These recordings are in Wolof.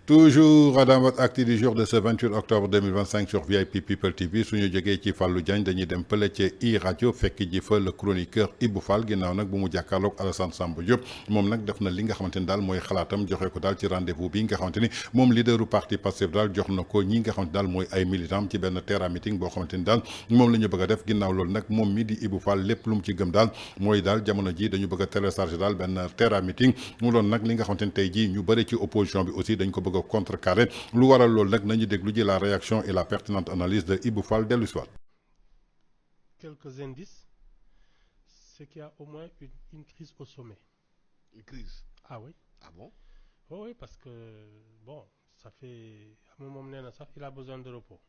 Toujours dans votre acte du jour de ce 28 octobre 2025 sur VIP People TV suñu jógee ci Fallou Diagne dañuy dem fële ci i rajo fekk ji fa le chroniqueur Ibou Fall ginnaaw nag bu mu jàkkaarloog Alassane Samba Diop moom nag def na li nga xamante ni daal mooy xalaatam joxe ko daal ci rendez-vous bi nga xamante ni moom leaderu parti Pastef daal jox na ko ñi nga xamante daal mooy ay militants ci benn terrain meeting boo xamante ni daal moom la ñu bëgg a def ginnaaw loolu nag moom mi di Ibou Fall lépp lu mu ci gëm daal mooy daal jamono ji dañu bëgg a télécharger daal benn terrain meeting mu doon nag li nga xamante ni tey jii ñu bëri ci opposition bi aussi dañ ko bëgg a contrecarrer lu waral loolu nag nañu déglu ji la réaction et la pertinente analyse de Ibou Fall dellu si waat. Quelques indices, c'est qu'il y a au moins une crise au sommet. Une crise? Ah oui. Ah bon? Oh oui, parce que, bon, ça fait... À un moment donné, il a besoin de repos.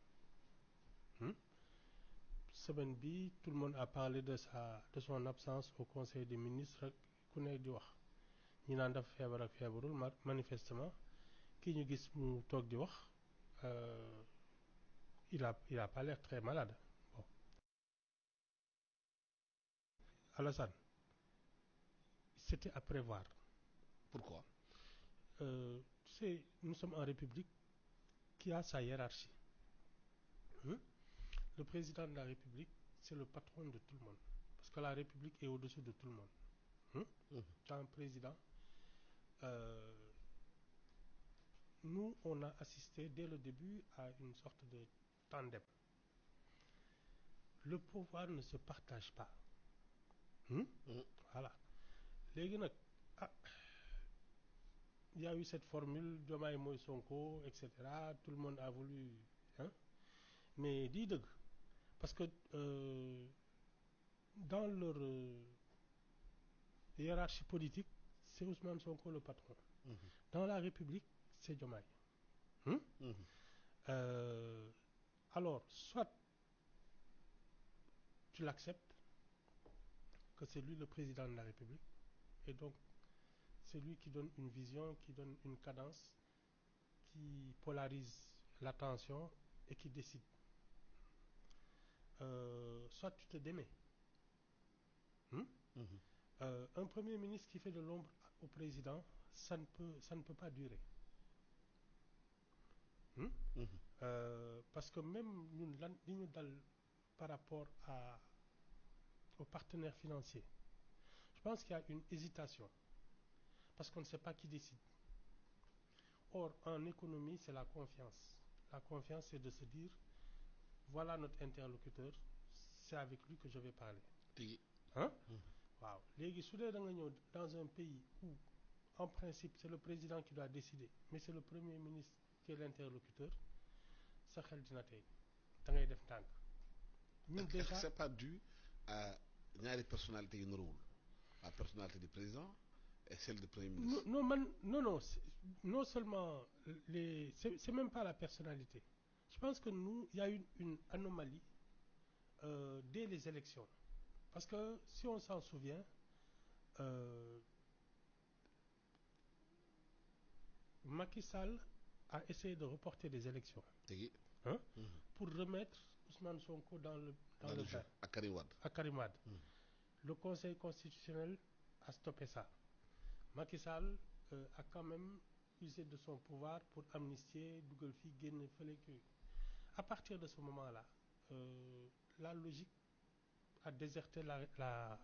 Semaine bi, tout le monde a parlé de son absence au Conseil des ministres. Ku ne di wax ñi naan dafa feebar ak feebarul manifestement kii ñu gis mu toog di wax il a pas l'air très malade. Bon. Alassane, c'était à prévoir. Pourquoi? Nous sommes en République qui a sa hiérarchie. Le président de la République, c'est le patron de tout le monde. Parce que la République est au-dessus de tout le monde. Tu as un président. Nous, on a assisté dès le début à une sorte de tandem. Le pouvoir ne se partage pas. Voilà. Léegi nag il y a eu cette formule Diomaye mooy Sonko, etc. Tout le monde a voulu. Mais di dëgg parce que dans leur hiérarchie politique, c'est Ousmane Sonko le patron. Dans la République, c'est Diomaye. Alors, soit tu l'acceptes que c'est lui le président de la République et donc c'est lui qui donne une vision, qui donne une cadence, qui polarise l'attention et qui décide. Soit tu te démets. Un premier ministre qui fait de l'ombre au président, ça ne peut pas durer. Parce que même nous, par rapport aux partenaires financiers, je pense qu'il y a une hésitation. Parce qu'on ne sait pas qui décide. Or, en économie, c'est la confiance. La confiance, c'est de se dire, voilà notre interlocuteur, c'est avec lui que je vais parler. Wow. Léegi su dee da nga ñëw dans un pays où, en principe, c'est le président qui doit décider, mais c'est le premier ministre qui est l'interlocuteur, sa xel dina tey da ngay def tànk. Ñun déjà c'est pas dû à ñaari personnalité yu nuróowul la personnalité du président et celle du premier ministre. Non seulement c'est même pas la personnalité. Je pense que il y a une anomalie dès les élections. Parce que si on s'en souvient, Macky Sall a essayé de reporter des élections pour remettre Ousmane Sonko dans le bain. À Karim Wade. Le Conseil constitutionnel a stoppé ça. Macky Sall a quand même usé de son pouvoir pour amnistier dugal fi génn fële kii. À partir de ce moment-là, la logique a déserté la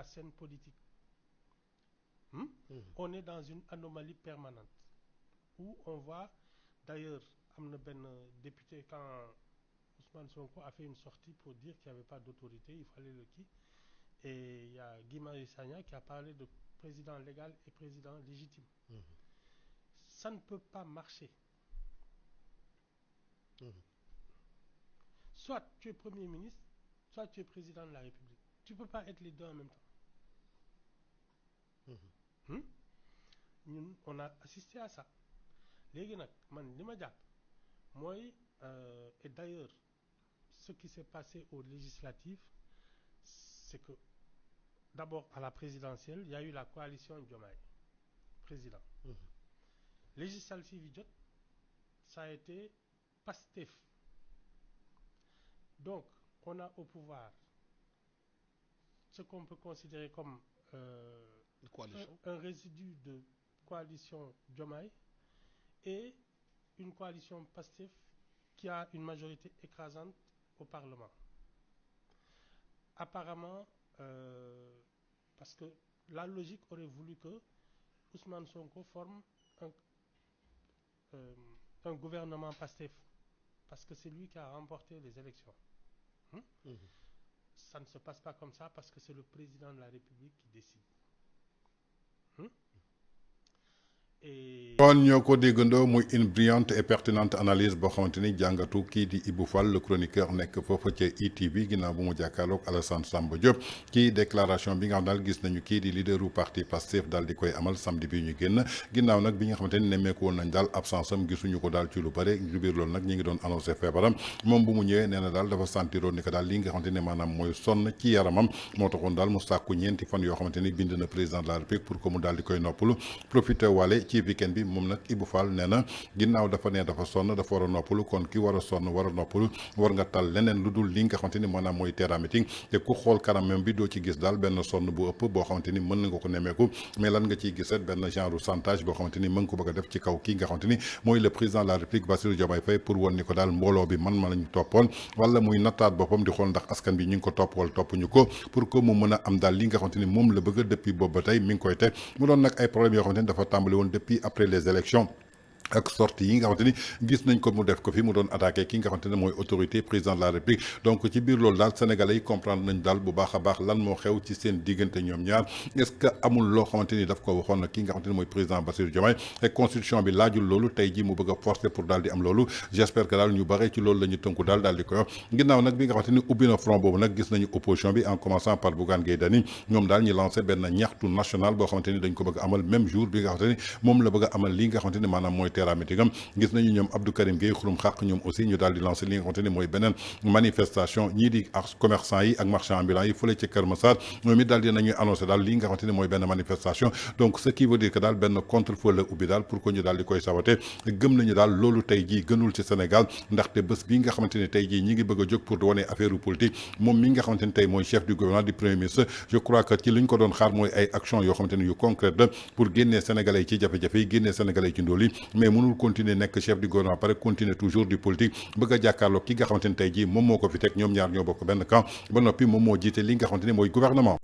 scène politique. On est dans une anomalie permanente où on voit, d'ailleurs, am na benn député quand Ousmane Sonko a fait une sortie pour dire qu'il n'y avait pas d'autorité, il fallait le qui. Et il y a Guy Marius Sagna qui a parlé de président légal et président légitime. Ça ne peut pas marcher. Soit tu es Premier ministre, soit tu es président de la République. Tu ne peux pas être les deux en même temps. Nous, on a assisté à ça. Léegi nag man li ma jàpp mooy et d'ailleurs ce qui s'est passé aux législatives, c'est que d'abord à la présidentielle, il y a eu la coalition Diomaye président. Législative yi jot, ça a été Pastef. Donc on a au pouvoir ce qu'on peut considérer comme Une coalition. Un résidu de coalition Diomaye et une coalition Pastef qui a une majorité écrasante au Parlement. Apparemment, parce que la logique aurait voulu que Ousmane Sonko forme un gouvernement Pastef, parce que c'est lui qui a remporté les élections. Ça ne se passe pas comme ça parce que c'est le président de la République qui décide. kon ñoo ko déggandoo muy une brillante et pertinente analyse boo xamante ni jàngatu kii di Ibou Fall le chroniqueur nekk foofu ca ITV ginnaaw bu mu jàkkaarloog Alassane Samba Diop kii déclaration bi nga xam daal gis nañu kii di leaderu parti Pastef daal di koy amal samedi bi ñu génn ginnaaw nag bi nga xamante ni nemmeeku woon nañ daal absence am gisuñu ko daal ci lu bare lu biir loolu nag ñi ngi doon annoncé feebaram moom bu mu ñëwee nee na daal dafa sentiroon ni que daal li nga xamante ni maanaam mooy sonn ci yaramam moo taxoon daal mu sàkku ñeenti fan yoo xamante ni bind na président de la République pour que mu daal di koy noppalu profité wale ci weekend bi moom nag Ibou Fall nee na ginnaaw dafa ne dafa sonn dafa war a noppalu kon ki war a sonn war a noppalu war nga tal leneen lu dul li nga xamante ni maanaam mooy terrain meeting te ku xool kanamam bi doo ci gis daal benn sonn bu ëpp boo xamante ni mën nga ko nemmeeku mais lan nga ciy gis benn genre chantage boo xamante ni mën ko bëgg a def ci kaw kii nga xamante ni mooy le président de la République Bassirou Diomaye Faye pour woon ni ko daal mbooloo bi man lañu toppoon wala muy nattaat boppam di xool ndax askan bi ñu ngi ko topp wala toppuñu ko pour que mu mën a am daal li nga xamante ni moom la bëgg depuis boobu ba tey mi ngi koy teg mu doon nag ay problèmes yoo xamante ni dafa tàmbali woon depuis après les élections ak sortie yi nga xamante ni gis nañ ko mu def ko fi mu doon attaqué ki nga xamante ne mooy autorité président de la République donc ci biir loolu daal sénégalais yi comprendre nañ daal bu baax a baax lan moo xew ci seen diggante ñoom ñaar est-ce que amul loo xamante ni daf ko waxoon na ki nga xamante ne mooy président Bassirou Diomaye te constitution bi laajul loolu tey ji mu bëgg a forcer pour daal di am loolu j'espère que daal ñu bare ci loolu la ñu tënku daal di koy wax ginnaaw nag bi nga xamante ni ubbi na front boobu nag gis nañu opposition bi en commençant par Bougane Gueye Dany ñoom daal ñu lancé benn ñaxtu national boo xamante ni dañ ko bëgg a amal même jour bi nga xamante ni moom la bëgg a amal li nga xamante ni maanaam mooy terrain meeting gis nañu ñoom Abdou Karim Gueye xurum xaq ñoom aussi ñu daal di lancer li nga xamante ni mooy beneen manifestation ñii di commerçant yi ak marchand ambulant yi fële ci Kër Massar ñoom it daal di nañuy annoncé daal li nga xamante ni mooy benn manifestation donc ce qui veut dire que daal benn contre-feu la ubbi daal pour que ñu daal di koy saboter gëm nañu daal loolu tey jii gënul ci Sénégal ndaxte bés bi nga xamante ni tey jii ñi ngi bëgg a jóg pour wane affaire politique moom mi nga xamante ni tey mooy chef du gouvernement du premier ministre je crois que ci li ñu ko doon xaar mooy ay action yoo xamante ni yu concrète la pour génnee sénégalais yi ci jafe-jafe yi génnee sénégalais yi ci ndóol yi mais mënul continuer nekk chef du gouvernement pare continuer toujours du politique bëgg a jàkkaarloo ki nga xamante ni tey jii moom moo ko fi teg ñoom ñaar ñoo bokk benn camp ba noppi moom moo jiite li nga xamante ni mooy gouvernement